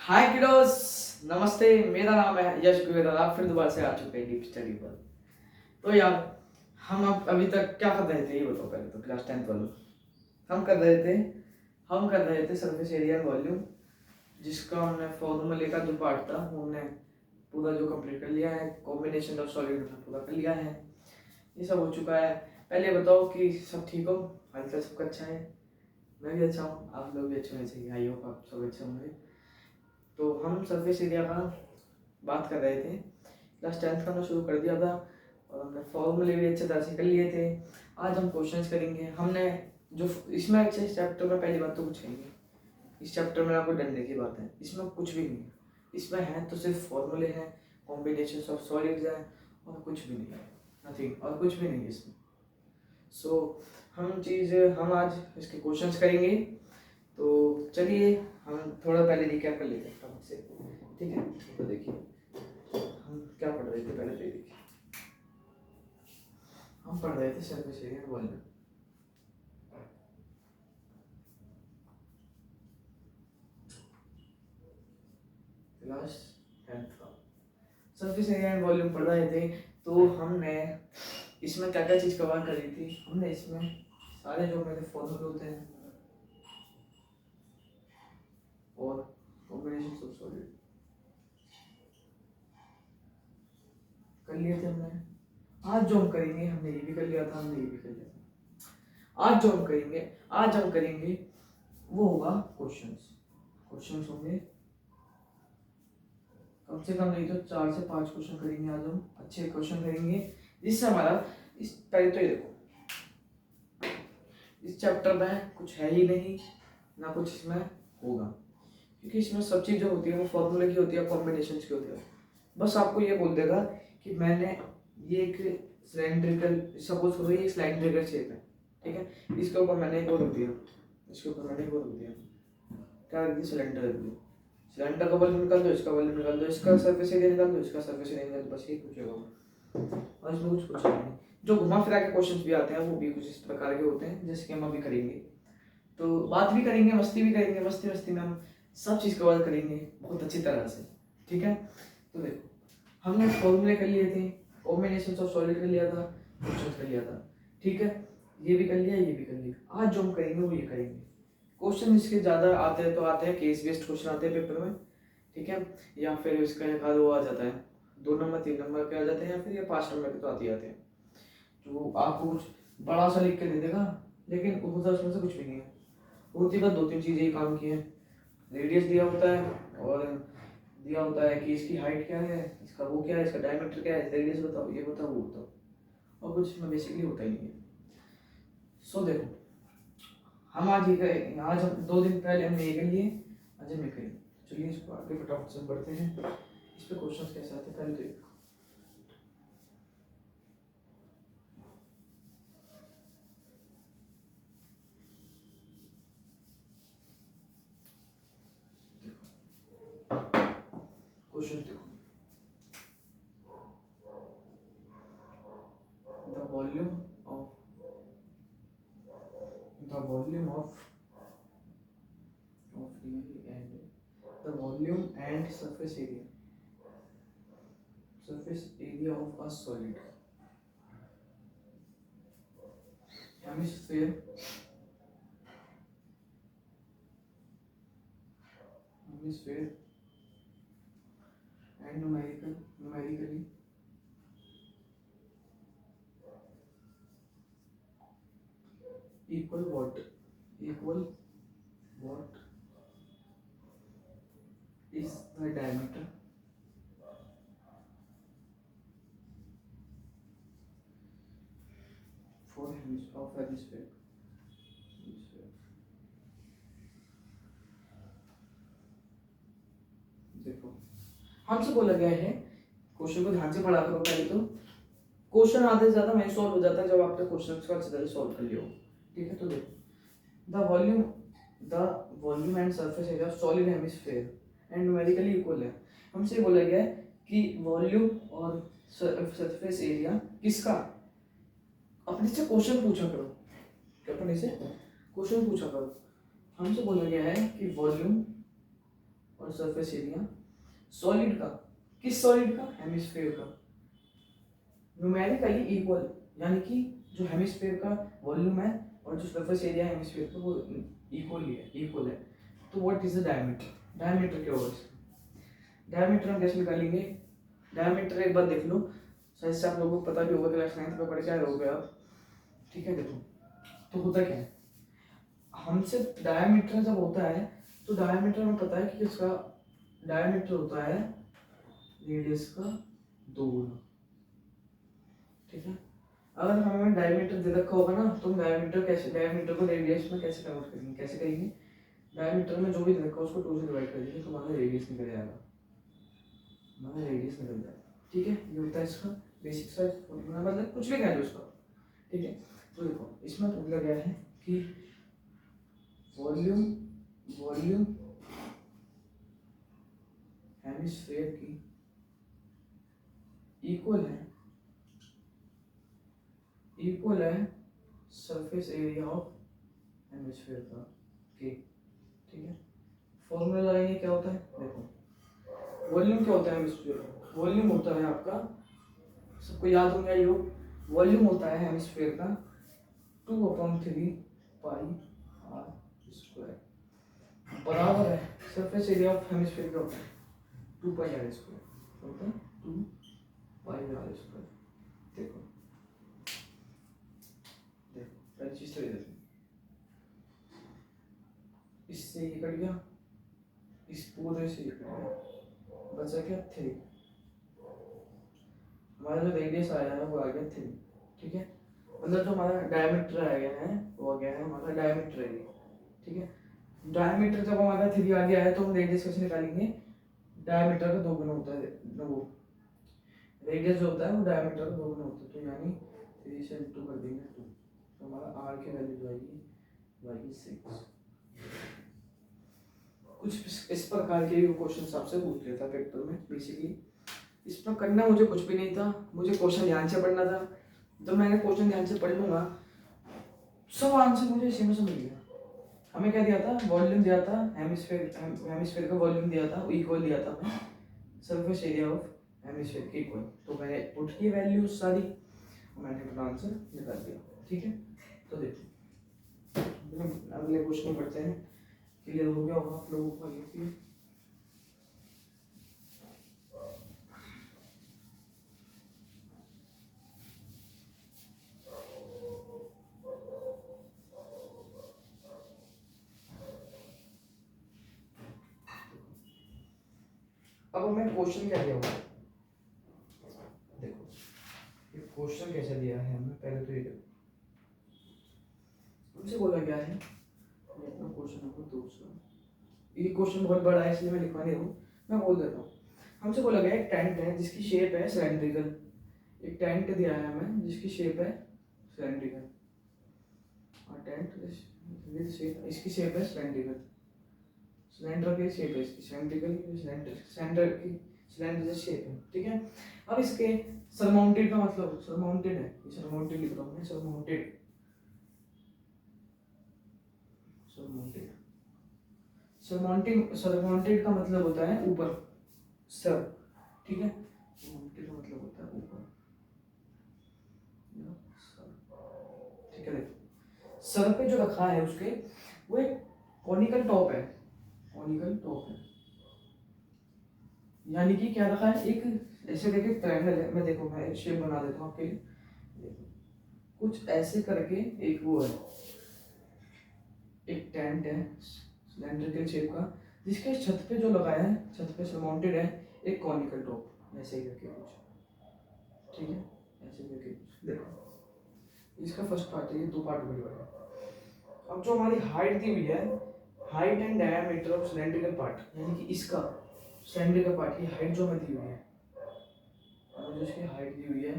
हाय kiddos. नमस्ते। मेरा नाम है यश गुवेर और आप फिर दोबारा से आ चुके हैं डीप स्टडी पर। तो यार, हम अब अभी तक क्या कर रहे थे ये बताओ। पहले तो क्लास 10th वालों हम कर रहे थे हम कर रहे थे सरफेस एरिया वॉल्यूम, जिसका हमने फॉर्मूले का जो पार्ट था वो हमने पूरा जो कंप्लीट कर लिया है। कॉम्बिनेशन ऑफ सॉलिड हमने पूरा कर लिया है। ये सब हो चुका है। पहले बताओ कि सब ठीक हो, हालचाल सबका अच्छा है। मैं भी अच्छा हूँ, आप लोग भी अच्छे होने चाहिए। आई होप आप सब अच्छे होंगे। तो हम सरफेस एरिया का बात कर रहे थे। क्लास 10th करना शुरू कर दिया था और हमने फॉर्मूले भी अच्छे तरह से कर लिए थे। आज हम क्वेश्चंस करेंगे। हमने जो इसमें इस चैप्टर में पहली बात तो कुछ नहीं है। इस चैप्टर में ना कोई डरने की बात है, इसमें कुछ भी नहीं है। इसमें है तो सिर्फ फॉर्मूले हैं, कॉम्बिनेशन ऑफ सॉलिड्स हैं और कुछ भी नहीं है। नथिंग और कुछ भी नहीं है इसमें। सो हम आज इसके क्वेश्चंस करेंगे। तो चलिए हम थोड़ा पहले रिकैप कर लेते हैं फटाफट से, ठीक है। तो देखिए हम क्या पढ़ रहे थे पहले। तो देखिए हम पढ़ रहे थे surface area volume. Class 10th का सरफेस एरिया वॉल्यूम पढ़ रहे थे। तो हमने इसमें क्या क्या चीज़ कवर करी थी। हमने इसमें सारे जो मेरे फॉर्मूले होते हैं और कॉम्बिनेशन ऑफ सॉलिड कर लिए थे हमने। आज जो हम करेंगे, हमने ये भी कर लिया था, हमने ये भी कर लिया था। आज हम करेंगे वो होगा क्वेश्चंस। क्वेश्चंस होंगे कम से कम नहीं तो 4 से 5 क्वेश्चन करेंगे। आज हम अच्छे क्वेश्चन करेंगे जिससे हमारा इस पहले तो ये देखो, इस चैप्टर में कुछ है ही नहीं ना कुछ इसमें होगा, क्योंकि इसमें सब चीज़ जो होती है वो फॉर्मूले की होती है, कॉम्बिनेशन की होती है। बस आपको ये बोल देगा कि मैंने ये एक सिलेंड्रिकल, सपोज करो ये सिलेंड्रिकल शेप है, ठीक है। इसके ऊपर मैंने एक वो रख दिया, इसके ऊपर मैंने एक वो रख दिया, क्या रख दिया, सिलेंडर रख दिया। सिलेंडर का वॉल्यूम निकाल दो, इसका वॉल्यूम निकाल दो, इसका सरफेस एरिया निकाल दो, इसका सरफेस एरिया निकाल दो, बस यही पूछेगा और इसमें कुछ पूछा नहीं। जो घुमा फिरा के क्वेश्चंस भी आते हैं वो भी कुछ इस प्रकार के होते हैं, जैसे कि हम अभी करेंगे। तो बात भी करेंगे, मस्ती भी करेंगे, मस्ती मस्ती में हम सब चीज़ कवर करेंगे बहुत अच्छी तरह से, ठीक है। तो देखो हमने फॉर्मूले कर लिए थे, कॉम्बिनेशन ऑफ सॉलिड कर लिया था, क्वेश्चन कर लिया था, ठीक है। ये भी कर लिया, ये भी कर लिया। आज जो हम करेंगे वो ये करेंगे। क्वेश्चन इसके ज़्यादा आते हैं तो आते हैं, केस बेस्ड क्वेश्चन आते हैं पेपर में, ठीक है। या फिर इसका एक आध वो आ जाता है, 2 नंबर 3 नंबर के आ जाते हैं, या फिर ये 5 नंबर के तो आते ही आते हैं। जो आपको कुछ बड़ा सा लिख के दे देगा, लेकिन होता उसमें से कुछ भी नहीं है। होती बस 2-3 चीज़ें ही काम की हैं। रेडियस दिया होता है और दिया होता है कि इसकी हाइट क्या है, इसका वो क्या है, इसका डायमीटर क्या है, रेडियस बताओ, ये बताओ, वो बताओ, और कुछ इसमें बेसिकली होता ही नहीं है। सो देखो हम आज ये करें, आज हम 2 दिन पहले हमने ये कर लिए, आज हम ये करेंगे। चलिए इसको आगे फटाफट से बढ़ते हैं। इस पे क्वेश्चंस कैसे आते हैं पहले तो देखो। क्वेश्चन देखो, the volume of the volume of and the volume and surface area of a solid hemisphere and numerically equal what is the diameter of hemisphere. देखो हमसे बोला गया है, क्वेश्चन को ध्यान से पढ़ा करो। पहले तो क्वेश्चन आधे से ज्यादा वहीं सॉल्व हो जाता है जब आपने क्वेश्चन को अच्छे तरह सॉल्व कर लिया हो, ठीक है। तो देखो the volume and surface area of solid hemisphere and numerically equal है। हमसे बोला गया है कि वॉल्यूम और सरफेस एरिया किसका, अपने से क्वेश्चन पूछा करो, अपने से क्वेश्चन पूछा करो। हमसे बोला गया है कि वॉल्यूम और सरफेस एरिया सॉलिड का, किस सॉलिड का, हेमिस्फीयर का, न्यूमेरिकली इक्वल, यानी कि जो हेमिस्फीयर का वॉल्यूम है और जो सरफेस एरिया है हेमिस्फीयर का वो इक्वल है। तो what is the diameter, diameter क्या होगा इसका, डायमीटर हम कैसे निकालेंगे, डायमीटर एक बार देख लो, शायद से आप लोगों को पता भी होगा, क्लास 9th में पढ़ के आए होगे आप, ठीक है। देखो तो होता क्या है, हमसे डायमीटर जब होता है तो डायमीटर में पता है कि इसका डायमीटर होता है रेडियस का 2 गुना, ठीक है। अगर हमें डायमीटर दे रखा होगा ना तो हम डायमीटर को रेडियस में कैसे कन्वर्ट करेंगे, कैसे करेंगे, डायमीटर में जो भी दे रखा है उसको 2 से डिवाइड कर देंगे तो हमारा रेडियस निकल जाएगा, हमारा रेडियस निकल जाएगा, ठीक है। ये होता है इसका बेसिक सा फॉर्मूला, मतलब कुछ भी कह दो इसका, ठीक है। तो देखो इसमें बोला गया है कि वॉल्यूम हेमिस्फीयर की इक्वल है सरफेस एरिया ऑफ हेमिस्फीयर का के, ठीक है। फॉर्मूला लगाएंगे, क्या होता है, देखो वॉल्यूम क्या होता है हेमिस्फीयर का, वॉल्यूम होता है आपका, सबको याद होगा ये, वॉल्यूम होता है हेमिस्फीयर का 2/3 पाई आर स्क्वायर बराबर है सरफेस एरिया ऑफ हेमिस्फीयर का होता है 2 पाई आर स्क्वायर, होता है 2 पाई आर स्क्वायर। देखो पहली चीज तो ये देखो, इससे ये कट गया, इस पूरे से ये कट गया, बचा क्या 3, हमारा जो रेडियस आया है वो आ गया 3, ठीक है। मतलब जो हमारा डायमीटर आ गया है वो आ गया है हमारा डायमीटर है, ठीक है। डायमीटर जब हमारा 3 आ गया है तो हम रेडियस कैसे निकालेंगे, डायमीटर का 2 गुना होता है, वो रेडियस जो होता है वो डायमीटर का 2 गुना होता है, तो यानी 3 से 2 कर देंगे 2, तो हमारा आर की वैल्यू जो आएगी 6। कुछ इस प्रकार के क्वेश्चन आपसे पूछ लेता पेपर में बेसिकली, इसमें करना मुझे कुछ भी नहीं था, मुझे क्वेश्चन ध्यान से पढ़ना था, जब मैंने क्वेश्चन ध्यान से पढ़ लूंगा सब आंसर मुझे इसी में से मिल गया। हमें क्या दिया था, वॉल्यूम दिया था, हेमिस्फीयर का वॉल्यूम दिया था, इक्वल दिया था हमें सरफेस एरिया ऑफ हेमिस्फीयर के इक्वल, तो मैंने पुट की वैल्यूज सारी, मैंने अपना आंसर निकाल दिया, ठीक है। तो देखो अगले क्वेश्चन पढ़ते हैं, क्लियर हो गया होगा आप लोगों को ये। अब हमें क्वेश्चन क्या दिया हुआ है, देखो ये क्वेश्चन कैसा दिया है हमें, पहले तो ये देखो हमसे बोला गया है, ये अपना क्वेश्चन नंबर 200, ये क्वेश्चन बहुत बड़ा है इसलिए मैं लिखवा नहीं रहा हूँ, मैं बोल देता हूँ। हमसे बोला गया एक टेंट है जिसकी शेप है सिलेंड्रिकल, एक टेंट दिया है हमें जिसकी शेप है सिलेंड्रिकल, और टेंट विद शेप, इसकी शेप है सिलेंड्रिकल, सिलेंडर की शेप है इसकी सिलेंड्रिकल, सिलेंडर की सिलेंडर शेप है, ठीक है। अब इसके सरमाउंटेड का मतलब, सरमाउंटेड है, सरमाउंटेड लिख रहा हूँ मैं, सरमाउंटेड सरमाउंटेड का मतलब होता है ऊपर, सर, ठीक है, सरमाउंटेड का मतलब होता है ऊपर, ठीक है। देखो सर पे जो रखा है उसके वो एक कॉनिकल टॉप है, कॉनिकल टॉप है, यानी कि क्या रखा है, एक ऐसे देखिए ट्रायंगल है, मैं देखो मैं शेप बना देता हूँ आपके लिए, देखो कुछ ऐसे करके एक वो है, एक टेंट है सिलेंड्रिकल शेप का, जिसके छत पे जो लगाया है, छत पे सरमाउंटेड है एक कॉनिकल टॉप, ऐसे ही करके कुछ, ठीक है, ऐसे करके कुछ। देखो इसका फर्स्ट पार्ट है, ये 2 पार्ट में डिवाइड है। अब जो हमारी हाइट दी हुई है, height and diameter of cylindrical part, यानी कि इसका सिलेंड्रिकल पार्ट की हाइट जो हमें दी हुई है, हमें जो इसकी हाइट दी हुई है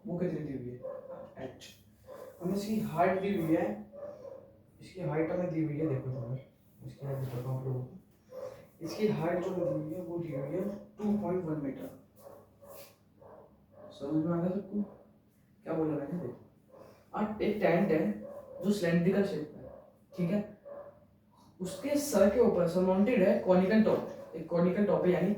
वो कितनी दी हुई है, h, हमें इसकी हाइट दी हुई है, इसकी हाइट हमें दी हुई है, देखो तो इसकी हाइट बताता हूँ आप लोगों को, इसकी हाइट जो दी हुई है वो दी हुई है 2.1 मीटर, समझ में आ गया सबको क्या बोला मैंने, देखो अब एक टेंट है जो सिलेंड्रिकल शेप है, ठीक है, उसके सर के ऊपर सरमाउंटेड है कॉनिकल टॉप, एक कॉनिकल टॉप है, यानी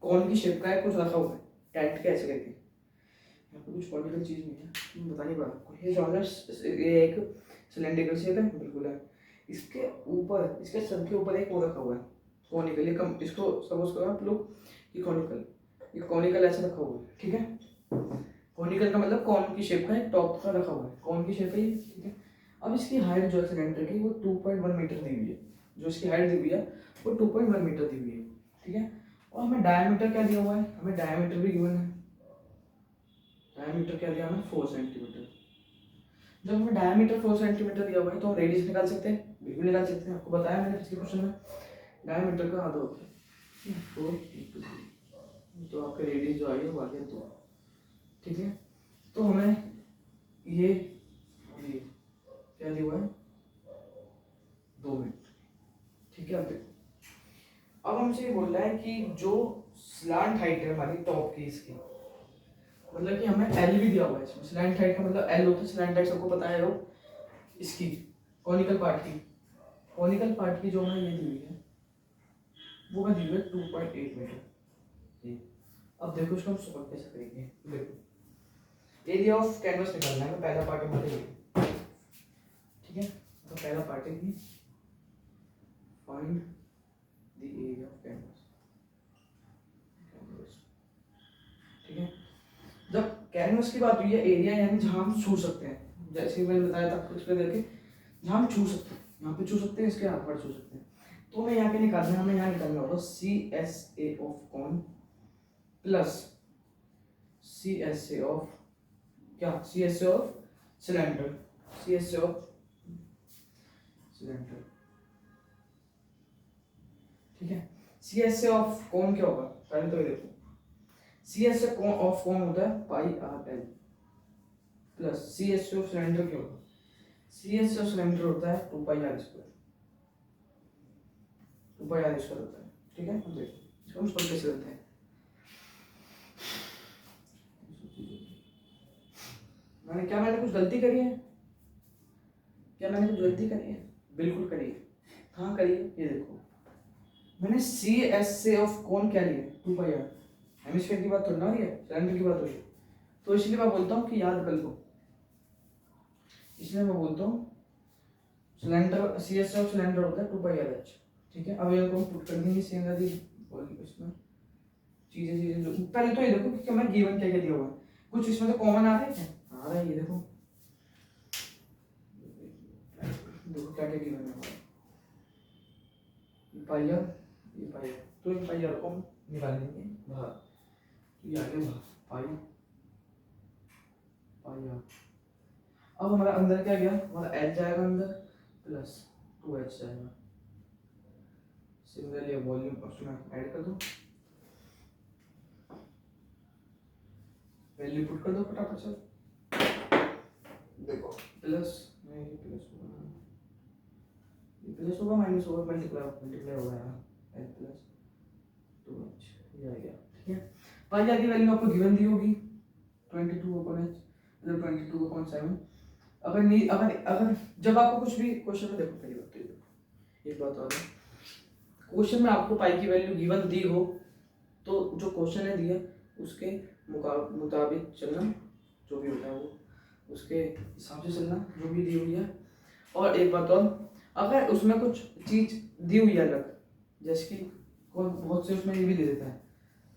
कौन की शेप का है, कुछ रखा हुआ है, टेंट के ऐसे करके। यहाँ पे कुछ कॉनिकल चीज़ नहीं है, बता नहीं पा आपको। ये जो है ये एक सिलेंड्रिकल शेप है, बिल्कुल है। इसके ऊपर, इसके सर के ऊपर एक वो रखा हुआ है कॉनिकल, ये कम, इसको सपोज करो आप लोग ये कॉनिकल ऐसा रखा हुआ है, ठीक है। कॉनिकल का मतलब कॉन की शेप का है, टॉप का रखा हुआ है, कॉन की शेप है ये, ठीक है। अब इसकी हाइट जो है सिलेंडर की वो 2.1 मीटर दी हुई है, जो इसकी हाइट दी हुई है वो 2.1 मीटर दी हुई है, ठीक है। और हमें डायमीटर क्या दिया हुआ है, हमें डायमीटर भी गिवन है। डायमीटर क्या दिया हमें, 4 सेंटीमीटर। जब हमें डायमीटर 4 सेंटीमीटर दिया हुआ है तो हम रेडियस निकाल सकते हैं, बिल्कुल निकाल सकते हैं। आपको बताया मैंने पिछले क्वेश्चन में, डायमीटर का आधा होता है 4 तो आपका रेडियस जो आई है वो आ गया 2, ठीक है। तो हमें ये क्या दिया हुआ है, 2 मीटर, ठीक है। अब देखो, अब हमसे ये बोल रहा है कि जो स्लांट हाइट है हमारी टॉप की, इसकी मतलब कि हमें एल भी दिया हुआ है इसमें। स्लैंट हाइट का मतलब एल होता है, स्लैंट हाइट सबको पता है वो, इसकी कॉनिकल पार्ट की जो हमें ये दी हुई है वो मैं दी हुई है 2.8 मीटर। अब देखो इसको हम सॉल्व कैसे करेंगे। देखो एरिया ऑफ कैनवस निकालना है, पहला पार्ट हमारे लिए, ठीक है। तो पहला पार्ट है कि find the area of canvas, ठीक है। जब कैनवस की बात हुई है, एरिया यानी जहां हम छू सकते हैं, जैसे मैंने बताया था कुछ पे देखे, जहां हम छू सकते हैं, यहाँ पे छू सकते हैं, इसके हाथ पर छू सकते हैं। तो हमें यहाँ पे निकालना है, हमें यहाँ निकालना होगा CSA of cone plus CSA of क्या, CSA of cylinder, CSA of cylinder, ठीक है। CSA ऑफ कॉन क्या होगा, पहले तो ये देखो, CSA ऑफ कॉन होता है pi R L plus CSA of cylinder क्या होगा, CSA ऑफ सिलेंडर होता है 2 pi R square, 2 pi R square होता है, ठीक है। अब देखो इसको हम सॉल्व कैसे करते हैं। मैंने कुछ गलती करी है, क्या मैंने कुछ गलती करी है, बिल्कुल करी है। हाँ करी है, ये देखो मैंने CSA ऑफ कौन क्या लिया, 2 पाई आर, हेमिस्फीयर की बात थोड़ी ना हो रही है, सिलेंडर की बात हो रही है। तो इसलिए मैं बोलता हूँ कि याद कर लो, इसलिए मैं बोलता हूँ सिलेंडर, CSA ऑफ सिलेंडर होता है 2 पाई आर एच, ठीक है। अब ये को पुट कर देंगे सेम वाली इसमें चीजें जो पहले तो ये देखो कि हमें गिवन क्या क्या दिया हुआ है, कुछ इसमें तो कॉमन आ रहा है, क्या आ रहा है, ये देखो क्या क्या गिवन है, पाइया, ये पाइया, तो इन पाइया को हम निकाल लेंगे बाहर, तो ये आ गया बाहर पाई पाइया। अब हमारा अंदर क्या गया, हमारा एच जाएगा अंदर प्लस 2h जाएगा। सिमिलरली वॉल्यूम उसमें ऐड कर दो, वैल्यू पुट कर दो फटाफट से, देखो प्लस नहीं प्लस होगा माइनस होगा, मल्टीप्लाई होगा यार, एल प्लस 2h ये आ गया, ठीक है। पाई आर की वैल्यू आपको गिवन दी होगी 22/h मतलब 22/7। अगर नहीं, अगर जब आपको कुछ भी क्वेश्चन में, देखो पहली बात तो ये देखो, एक बात और है, क्वेश्चन में आपको पाई की वैल्यू गिवन दी हो तो जो क्वेश्चन है दिया उसके मुताबिक चलना, जो भी होता है वो उसके हिसाब से चलना, जो भी दी हुई है। और एक बात और, अगर उसमें कुछ चीज दी हुई है अलग, जैसे कि बहुत से उसमें ये भी दे देता है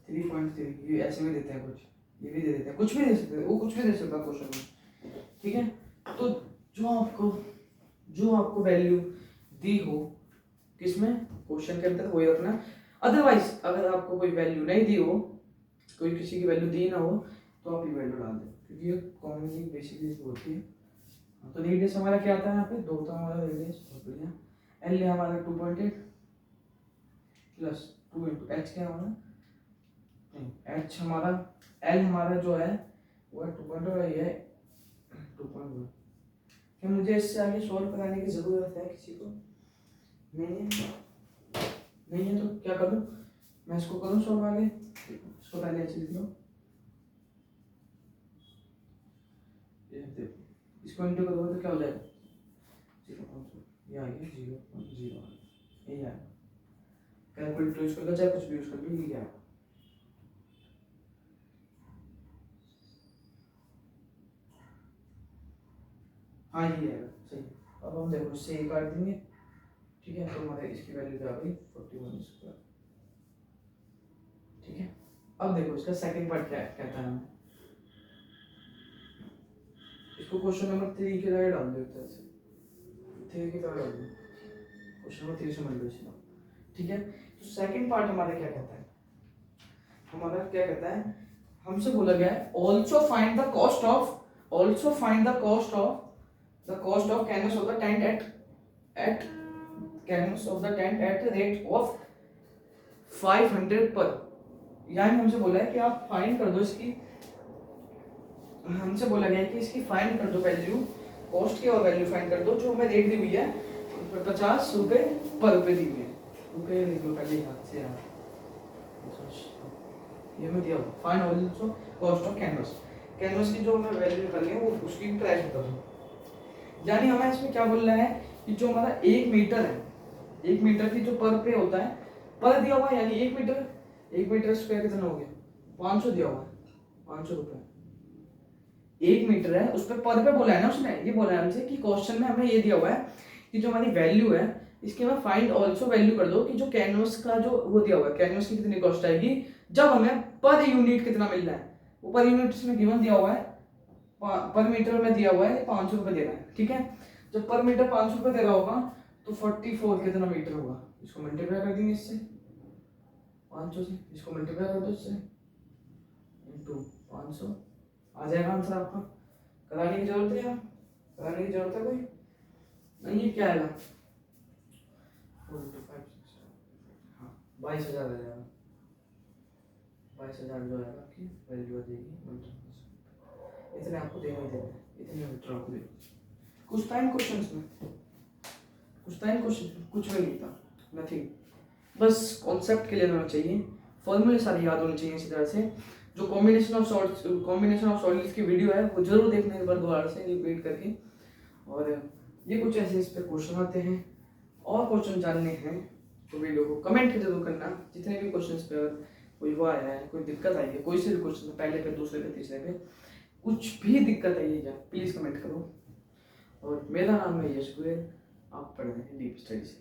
3.3, ये ऐसे भी देते हैं, कुछ ये भी दे देते हैं, कुछ भी दे सकते हैं, वो कुछ भी दे सकता है क्वेश्चन में, ठीक है। तो जो आपको वैल्यू दी हो किसमें, क्वेश्चन के अंदर वही रखना। अदरवाइज अगर आपको कोई वैल्यू नहीं दी हो, कोई किसी की वैल्यू दी ना हो, तो आप ये वैल्यू डाल दें, क्योंकि ये कॉमनली बेसिकली होती है। तो रेडियस हमारा क्या आता है, यहाँ पे 2 था हमारा रेडियस, बहुत बढ़िया। एल है हमारा 2.8 प्लस 2 इंटू एच क्या हमारा, एच हमारा, एल हमारा जो है वो है 2.8 और ये है 2.1। क्या मुझे इससे आगे सॉल्व कराने की जरूरत है किसी को, नहीं है, नहीं है तो क्या करूँ, मैं इसको करूँ सॉल्व आगे, इसको पहले ऐसे लिख लो, देखो इसको इंटू करोगे तो क्या हो जाएगा 0.0, ये आ गया 0.0, ये आएगा, कैलकुलेटर यूज कर लो, चाहे कुछ भी यूज कर लो, ये क्या है। हाँ ये है सही। अब हम देखो इससे ये काट देंगे, ठीक है, तो हमारे इसकी वैल्यू क्या आ गई 41 स्क्वायर, ठीक है। अब देखो इसका सेकंड पार्ट क्या कहता है, हमें इसको क्वेश्चन नंबर 3 की तरह डाल दो, एक तरह से 3 की तरह डाल दो, क्वेश्चन नंबर 3 समझ लो इसको, ठीक है। तो सेकंड पार्ट हमारा क्या कहता है, हमारा क्या कहता है, हमसे बोला गया है also find the cost of, also find the cost of canvas of the tent at canvas of the tent at rate of 500 per. यानी हमसे बोला है कि आप फाइंड कर दो इसकी, हमसे बोला गया है कि इसकी फाइंड कर दो वैल्यू, कॉस्ट की और वैल्यू फाइंड कर दो, जो हमें रेट दी हुई है 50 रुपए पर रुपए दी हुई है, रुपए लिख लो पहले हाथ से यार, ये में दिया हुआ find also cost of canvas, canvas की जो हमें वैल्यू निकालनी है वो उसकी भी प्राइस बता दो। यानी हमें इसमें क्या बोलना है कि जो हमारा 1 मीटर है, 1 मीटर की जो पर पे होता है, पर दिया हुआ है, यानी 1 मीटर स्क्वायर कितना हो गया 500 दिया हुआ है, 500 रुपए 1 मीटर है, उस पर पर पे बोला है ना उसने, ये बोला है हमसे कि क्वेश्चन में हमें ये दिया हुआ है कि जो हमारी वैल्यू है इसके में फाइंड ऑल्सो वैल्यू कर दो कि जो कैनवस का जो वो दिया हुआ है, कैनवस की कितनी कॉस्ट आएगी जब हमें पर यूनिट कितना मिल रहा है, वो पर यूनिट इसमें गिवन दिया हुआ है, पर मीटर में दिया हुआ है 500 रुपए दे रहा है, ठीक है। जब पर मीटर 500 रुपए दे रहा होगा तो 44 कितना मीटर होगा, इसको मल्टीप्लाई कर देंगे इससे 500 से, इसको मल्टीप्लाई कर दो इससे इनटू 500, आ जाएगा आंसर आपका। कराने की जरूरत है यार, कराने की जरूरत है कोई नहीं, ये क्या आएगा 22,000 आ जाएगा, 22,000 जो आएगा आपकी वैल्यू आ जाएगी, इतने आपको देने ही देने, इतने मीटर आपको दे, कुछ टाइम क्वेश्चंस में, कुछ टाइम क्वेश्चन कुछ भी नहीं था, नथिंग, बस कॉन्सेप्ट क्लियर होना चाहिए, फॉर्मूले सारे याद होने चाहिए इसी तरह से। जो कॉम्बिनेशन ऑफ सॉलिड्स की वीडियो है वो जरूर देखना एक बार दोबारा से रिपीट करके, और ये कुछ ऐसे इस पर क्वेश्चन आते हैं, और क्वेश्चन जानने हैं तो वीडियो को कमेंट जरूर करना, जितने भी क्वेश्चन पे अगर कोई हुआ है, कोई दिक्कत आई है, कोई से भी क्वेश्चन पहले पे, दूसरे पे, तीसरे पे, कुछ भी दिक्कत आई है क्या प्लीज़ कमेंट करो। और मेरा नाम है यश गोयल, आप पढ़ रहे हैं डीप स्टडीज।